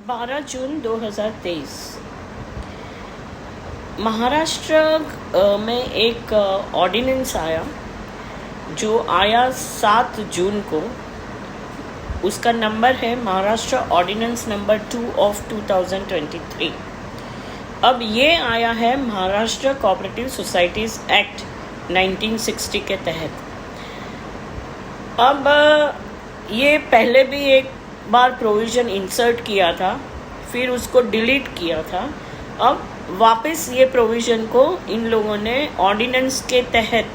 12 जून 2023 महाराष्ट्र में एक ऑर्डिनेंस आया जो आया 7 जून को। उसका नंबर है महाराष्ट्र ऑर्डिनेंस नंबर 2 ऑफ 2023। अब ये आया है महाराष्ट्र कोऑपरेटिव सोसाइटीज़ एक्ट 1960 के तहत। अब ये पहले भी एक बार प्रोविज़न इंसर्ट किया था, फिर उसको डिलीट किया था। अब वापस ये प्रोविज़न को इन लोगों ने ऑर्डिनेंस के तहत,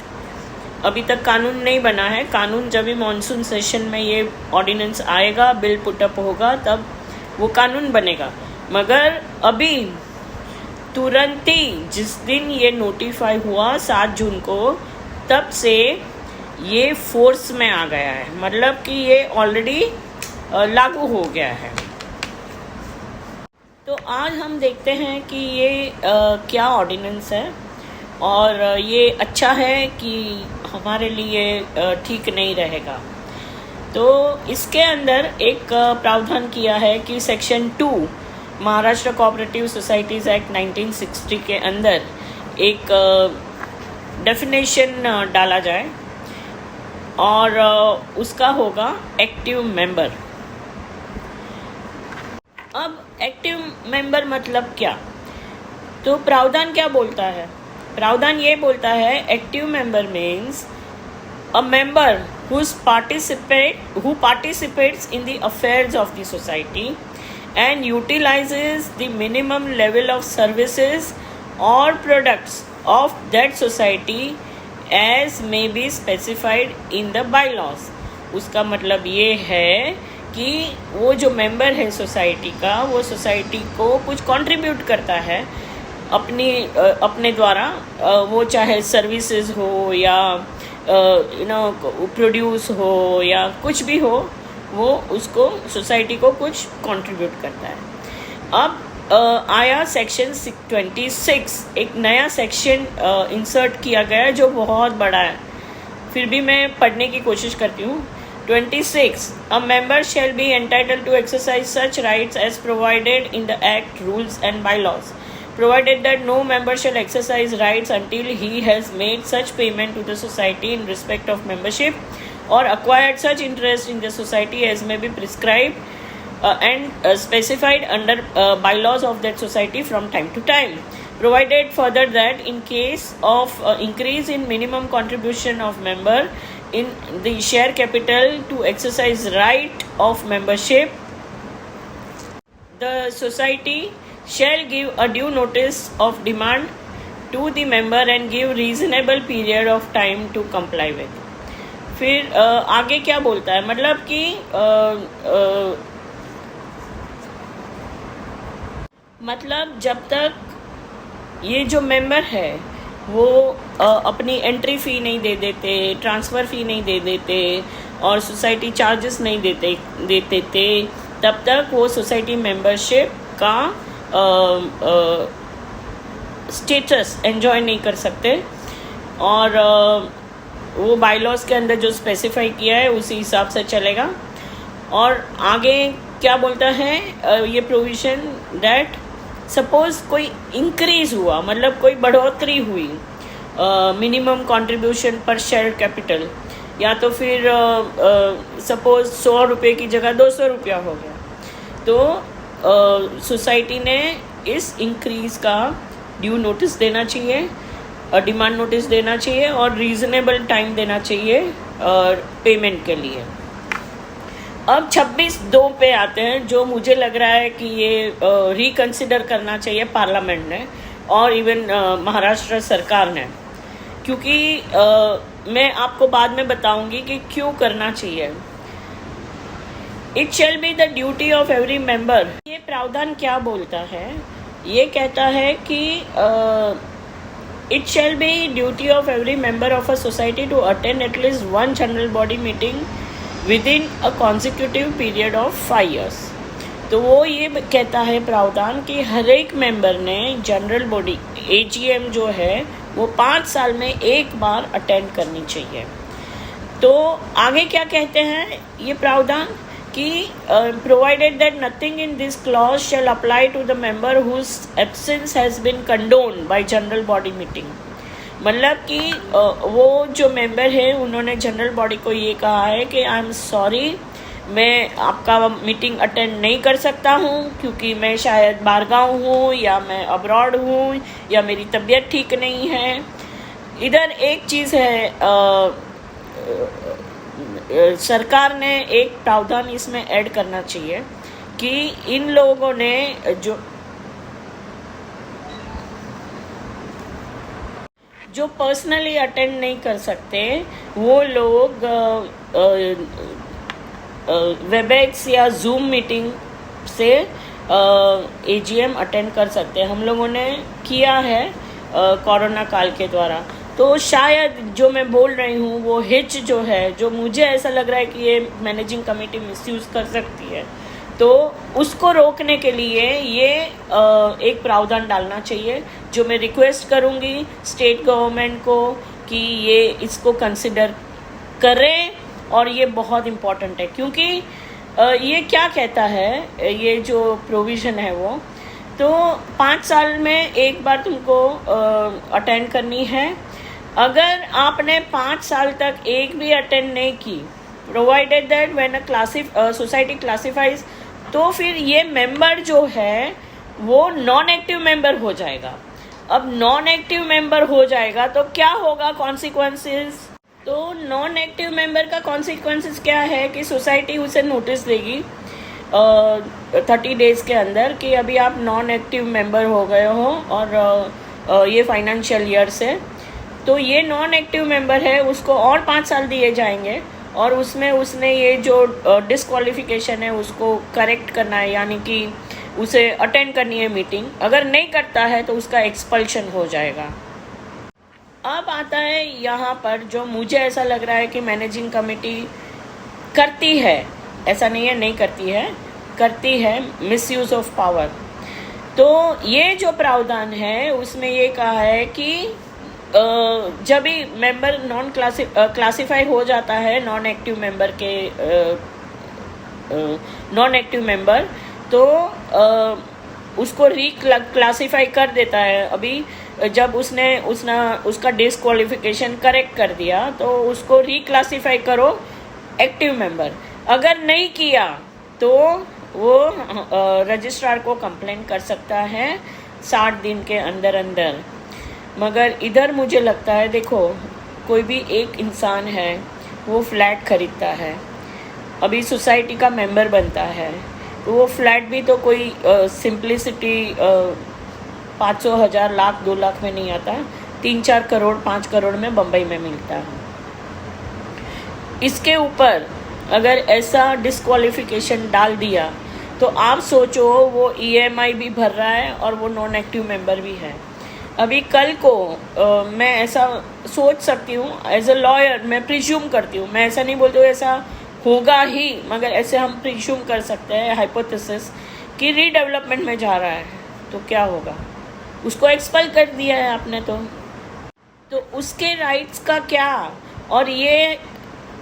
अभी तक कानून नहीं बना है, कानून जब भी मॉनसून सेशन में ये ऑर्डिनेंस आएगा, बिल पुटअप होगा, तब वो कानून बनेगा। मगर अभी तुरंत ही जिस दिन ये नोटिफाई हुआ 7 जून को, तब से ये फोर्स में आ गया है, मतलब कि ये ऑलरेडी लागू हो गया है। तो आज हम देखते हैं कि ये क्या ऑर्डिनेंस है और ये अच्छा है कि हमारे लिए ठीक नहीं रहेगा। तो इसके अंदर एक प्रावधान किया है कि section 2 Maharashtra cooperative societies act 1960 के अंदर एक डेफिनेशन डाला जाए और उसका होगा एक्टिव मेंबर। अब एक्टिव मेंबर मतलब क्या? तो प्रावधान क्या बोलता है? प्रावधान ये बोलता है active member means a member who participates in the affairs of the society and utilizes the minimum level of services or products of that society as may be specified in the bylaws। उसका मतलब ये है कि वो जो member है society का, वो सोसाइटी को कुछ कंट्रीब्यूट करता है अपने द्वारा, वो चाहे सर्विसेज हो या प्रोड्यूस हो या कुछ भी हो, वो उसको सोसाइटी को कुछ कंट्रीब्यूट करता है। अब आया सेक्शन 26, एक नया सेक्शन इंसर्ट किया गया है जो बहुत बड़ा है, फिर भी मैं पढ़ने की कोशिश करती हूँ। 26 A member shall be entitled to exercise such rights as provided in the Act, rules and bylaws, provided that no member shall exercise rights until he has made such payment to the society in respect of membership or acquired such interest in the society as may be prescribed and specified under bylaws of that society from time to time, provided further that in case of increase in minimum contribution of member in the share capital to exercise right of membership, the society shall give a due notice of demand to the member and give reasonable period of time to comply with। फिर आगे क्या बोलता है, मतलब कि मतलब जब तक ये जो मेंबर है वो अपनी एंट्री फ़ी नहीं दे देते, ट्रांसफ़र फ़ी नहीं दे देते और सोसाइटी चार्जेस नहीं देते थे, तब तक वो सोसाइटी मेंबरशिप का स्टेटस एंजॉय नहीं कर सकते और वो बायलॉज के अंदर जो स्पेसिफाई किया है उसी हिसाब से चलेगा। और आगे क्या बोलता है ये प्रोविज़न दैट सपोज कोई इंक्रीज़ हुआ, मतलब कोई बढ़ोतरी हुई मिनिमम कंट्रीब्यूशन पर शेयर कैपिटल, या तो फिर सपोज 100 रुपये की जगह 200 रुपया हो गया, तो सोसाइटी ने इस इंक्रीज़ का ड्यू नोटिस देना चाहिए, डिमांड नोटिस देना चाहिए और रीज़नेबल टाइम देना चाहिए पेमेंट के लिए। अब 26(2) पे आते हैं, जो मुझे लग रहा है कि ये रिकंसिडर करना चाहिए पार्लियामेंट ने और इवन महाराष्ट्र सरकार ने, क्योंकि मैं आपको बाद में बताऊंगी कि क्यों करना चाहिए। It shall be the duty of every member. ये प्रावधान क्या बोलता है? ये कहता है कि it shall be duty of every member of a society to attend at least 1 general body meeting within a consecutive period of 5 years। तो वो ये कहता है प्रावधान कि हर एक मेंबर ने जनरल बॉडी AGM जो है वो 5 साल में एक बार अटेंड करनी चाहिए। तो आगे क्या कहते हैं ये प्रावधान कि provided that nothing in this clause shall apply to the member whose absence has been condone by general body meeting. मतलब कि वो जो मेंबर है उन्होंने जनरल बॉडी को ये कहा है कि आई एम सॉरी, मैं आपका मीटिंग अटेंड नहीं कर सकता हूँ क्योंकि मैं शायद बाहरगाँव हूँ या मैं अब्रॉड हूँ या मेरी तबीयत ठीक नहीं है। इधर एक चीज़ है, सरकार ने एक प्रावधान इसमें ऐड करना चाहिए कि इन लोगों ने जो पर्सनली अटेंड नहीं कर सकते वो लोग वेबएक्स या जूम मीटिंग से एजीएम अटेंड कर सकते हैं। हम लोगों ने किया है कोरोना काल के द्वारा। तो शायद जो मैं बोल रही हूँ वो हिच जो है, जो मुझे ऐसा लग रहा है कि ये मैनेजिंग कमेटी मिसयूज़ कर सकती है, तो उसको रोकने के लिए ये एक प्रावधान डालना चाहिए, जो मैं रिक्वेस्ट करूँगी स्टेट गवर्नमेंट को कि ये इसको कंसिडर करें। और ये बहुत इम्पॉर्टेंट है क्योंकि ये क्या कहता है, ये जो प्रोविज़न है वो तो 5 साल में एक बार तुमको अटेंड करनी है। अगर आपने 5 साल तक एक भी अटेंड नहीं की, provided that when a society classifies, तो फिर ये मेंबर जो है वो नॉन एक्टिव मेंबर हो जाएगा। अब नॉन एक्टिव मेंबर हो जाएगा तो क्या होगा कॉन्सिक्वेंसेस? तो नॉन एक्टिव मेंबर का कॉन्सिक्वेंसेस क्या है कि सोसाइटी उसे नोटिस देगी 30 डेज़ के अंदर कि अभी आप नॉन एक्टिव मेंबर हो गए हो और ये फाइनेंशियल ईयर से। तो ये नॉन एक्टिव मेंबर है उसको और 5 साल दिए जाएंगे और उसमें उसने ये जो डिस्क्वालिफिकेशन है उसको करेक्ट करना है, यानी कि उसे अटेंड करनी है मीटिंग। अगर नहीं करता है तो उसका एक्सपल्शन हो जाएगा। अब आता है यहाँ पर जो मुझे ऐसा लग रहा है कि मैनेजिंग कमेटी करती है, ऐसा नहीं है नहीं करती है, करती है मिसयूज़ ऑफ पावर। तो ये जो प्रावधान है उसमें ये कहा है कि जब भी मेंबर क्लासिफाई हो जाता है नॉन एक्टिव मेंबर के नॉन एक्टिव मेंबर, तो उसको क्लासिफाई कर देता है। अभी जब उसका डिस्क्वालिफिकेशन करेक्ट कर दिया तो उसको रिक्लासिफाई करो एक्टिव मेंबर। अगर नहीं किया तो वो रजिस्ट्रार को कंप्लेंट कर सकता है 60 दिन के अंदर अंदर। मगर इधर मुझे लगता है, देखो कोई भी एक इंसान है वो फ्लैट खरीदता है, अभी सोसाइटी का मेंबर बनता है, तो वो फ्लैट भी तो कोई सिंप्लिसिटी 500, 1000, लाख, 2 लाख में नहीं आता, 3-4 करोड़ 5 करोड़ में बम्बई में मिलता है। इसके ऊपर अगर ऐसा डिस्क्वालिफिकेशन डाल दिया तो आप सोचो वो ईएमआई भी भर रहा है और वो नॉन एक्टिव मेंबर भी है। अभी कल को मैं ऐसा सोच सकती हूँ एज अ लॉयर, मैं प्रिज्यूम करती हूँ, मैं ऐसा नहीं बोलती हूँ ऐसा होगा ही, मगर ऐसे हम प्रिज्यूम कर सकते हैं हाइपोथेसिस कि रीडेवलपमेंट में जा रहा है तो क्या होगा। उसको एक्सपेल कर दिया है आपने तो उसके राइट्स का क्या? और ये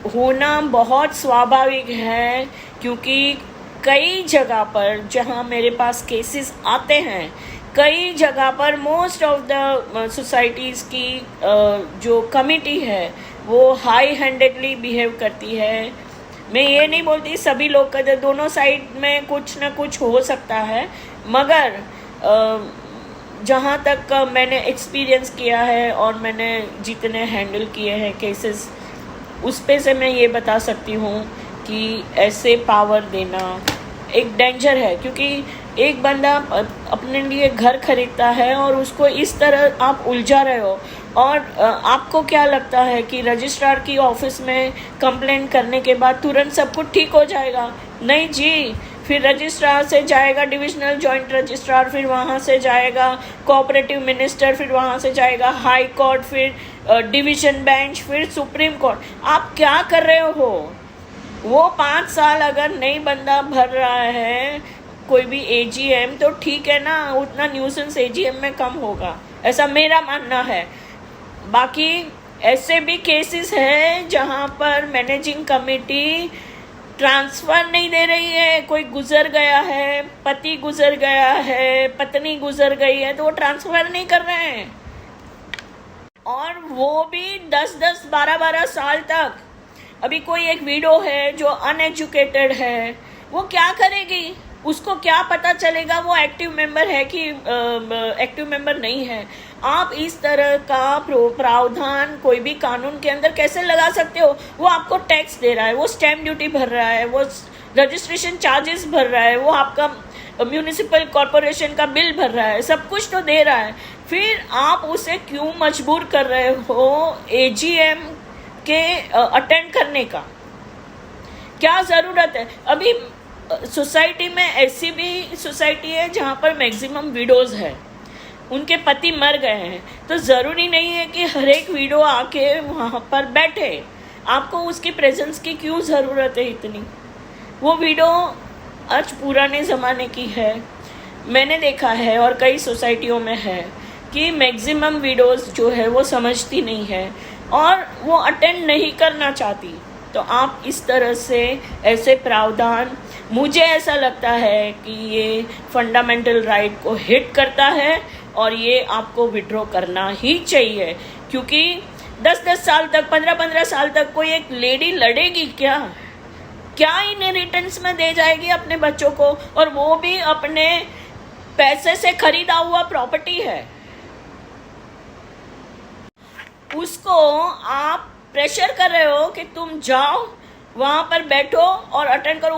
होना बहुत स्वाभाविक है क्योंकि कई जगह पर जहाँ मेरे पास केसेस आते हैं, कई जगह पर मोस्ट ऑफ द सोसाइटीज़ की जो कमिटी है वो हाई हैंडेडली बिहेव करती है। मैं ये नहीं बोलती सभी लोग का, दोनों साइड में कुछ ना कुछ हो सकता है, मगर जहाँ तक मैंने एक्सपीरियंस किया है और मैंने जितने हैंडल किए हैं केसेस, उस पे से मैं ये बता सकती हूँ कि ऐसे पावर देना एक डेंजर है। क्योंकि एक बंदा अपने लिए घर खरीदता है और उसको इस तरह आप उलझा रहे हो, और आपको क्या लगता है कि रजिस्ट्रार की ऑफिस में कंप्लेंट करने के बाद तुरंत सब कुछ ठीक हो जाएगा? नहीं जी, फिर रजिस्ट्रार से जाएगा डिविजनल जॉइंट रजिस्ट्रार, फिर वहाँ से जाएगा कोऑपरेटिव मिनिस्टर, फिर वहाँ से जाएगा हाई कोर्ट, फिर डिवीजन बेंच, फिर सुप्रीम कोर्ट। आप क्या कर रहे हो? वो 5 साल अगर नहीं बंदा भर रहा है कोई भी एजीएम तो ठीक है ना, उतना न्यूसेंस एजीएम में कम होगा, ऐसा मेरा मानना है। बाकी ऐसे भी केसेस हैं जहाँ पर मैनेजिंग कमेटी ट्रांसफर नहीं दे रही है, कोई गुजर गया है, पति गुजर गया है, पत्नी गुजर गई है, तो वो ट्रांसफर नहीं कर रहे हैं, और वो भी 10-10, 12-12 साल तक। अभी कोई एक विडो है जो अनएजुकेटेड है, वो क्या करेगी? उसको क्या पता चलेगा वो एक्टिव मेंबर है कि एक्टिव मेंबर नहीं है? आप इस तरह का प्रावधान कोई भी कानून के अंदर कैसे लगा सकते हो? वो आपको टैक्स दे रहा है, वो स्टैम्प ड्यूटी भर रहा है, वो रजिस्ट्रेशन चार्जेस भर रहा है, वो आपका म्यूनिसिपल कॉरपोरेशन का बिल भर रहा है, सब कुछ तो दे रहा है। फिर आप उसे क्यों मजबूर कर रहे हो एजीएम के अटेंड करने का? क्या जरूरत है? अभी सोसाइटी में ऐसी भी सोसाइटी है जहाँ पर मैक्सिमम विडोज है, उनके पति मर गए हैं, तो ज़रूरी नहीं है कि हर एक विडो आके वहाँ पर बैठे। आपको उसकी प्रेजेंस की क्यों ज़रूरत है इतनी? वो विडो आज पुराने ज़माने की है। मैंने देखा है और कई सोसाइटियों में है कि मैक्सिमम विडोज जो है वो समझती नहीं है और वो अटेंड नहीं करना चाहती। तो आप इस तरह से ऐसे प्रावधान, मुझे ऐसा लगता है कि ये फंडामेंटल राइट को हिट करता है और ये आपको विड्रॉ करना ही चाहिए, क्योंकि 10-10 साल तक, 15-15 साल तक कोई एक लेडी लड़ेगी क्या इनहेरिटेंस में दे जाएगी अपने बच्चों को? और वो भी अपने पैसे से खरीदा हुआ प्रॉपर्टी है। उसको आप प्रेशर कर रहे हो कि तुम जाओ वहाँ पर बैठो और अटेंड करो।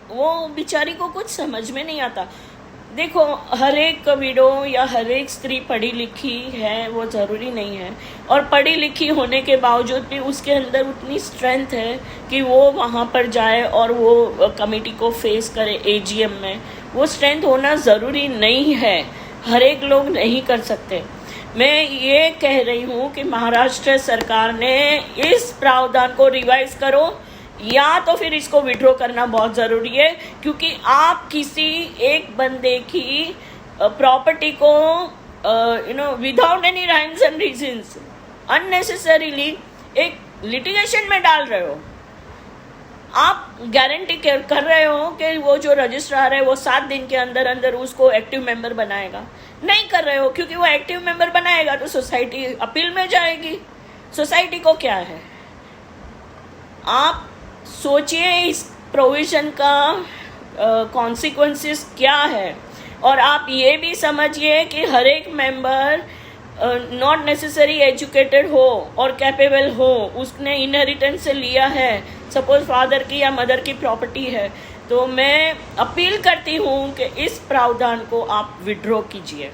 वो बेचारी को कुछ समझ में नहीं आता। देखो, हर एक विडो या हर एक स्त्री पढ़ी लिखी है वो ज़रूरी नहीं है, और पढ़ी लिखी होने के बावजूद भी उसके अंदर उतनी स्ट्रेंथ है कि वो वहाँ पर जाए और वो कमेटी को फेस करे एजीएम में। वो स्ट्रेंथ होना ज़रूरी नहीं है, हर एक लोग नहीं कर सकते। मैं ये कह रही हूँ कि महाराष्ट्र सरकार ने इस प्रावधान को रिवाइज करो, या तो फिर इसको विड्रॉ करना बहुत ज़रूरी है, क्योंकि आप किसी एक बंदे की प्रॉपर्टी को without any rhymes and reasons unnecessarily एक लिटिगेशन में डाल रहे हो। आप गारंटी कर रहे हो कि वो जो रजिस्ट्रार है वो 7 दिन के अंदर अंदर उसको एक्टिव मेंबर बनाएगा? नहीं कर रहे हो, क्योंकि वो एक्टिव मेंबर बनाएगा तो सोसाइटी अपील में जाएगी। सोसाइटी को क्या है? आप सोचिए इस प्रोविज़न का कॉन्सिक्वेंसेस क्या है, और आप ये भी समझिए कि हर एक मेंबर नॉट नेसेसरी एजुकेटेड हो और कैपेबल हो, उसने इनहेरिटेंस से लिया है, सपोज फादर की या मदर की प्रॉपर्टी है। तो मैं अपील करती हूँ कि इस प्रावधान को आप विड्रॉ कीजिए।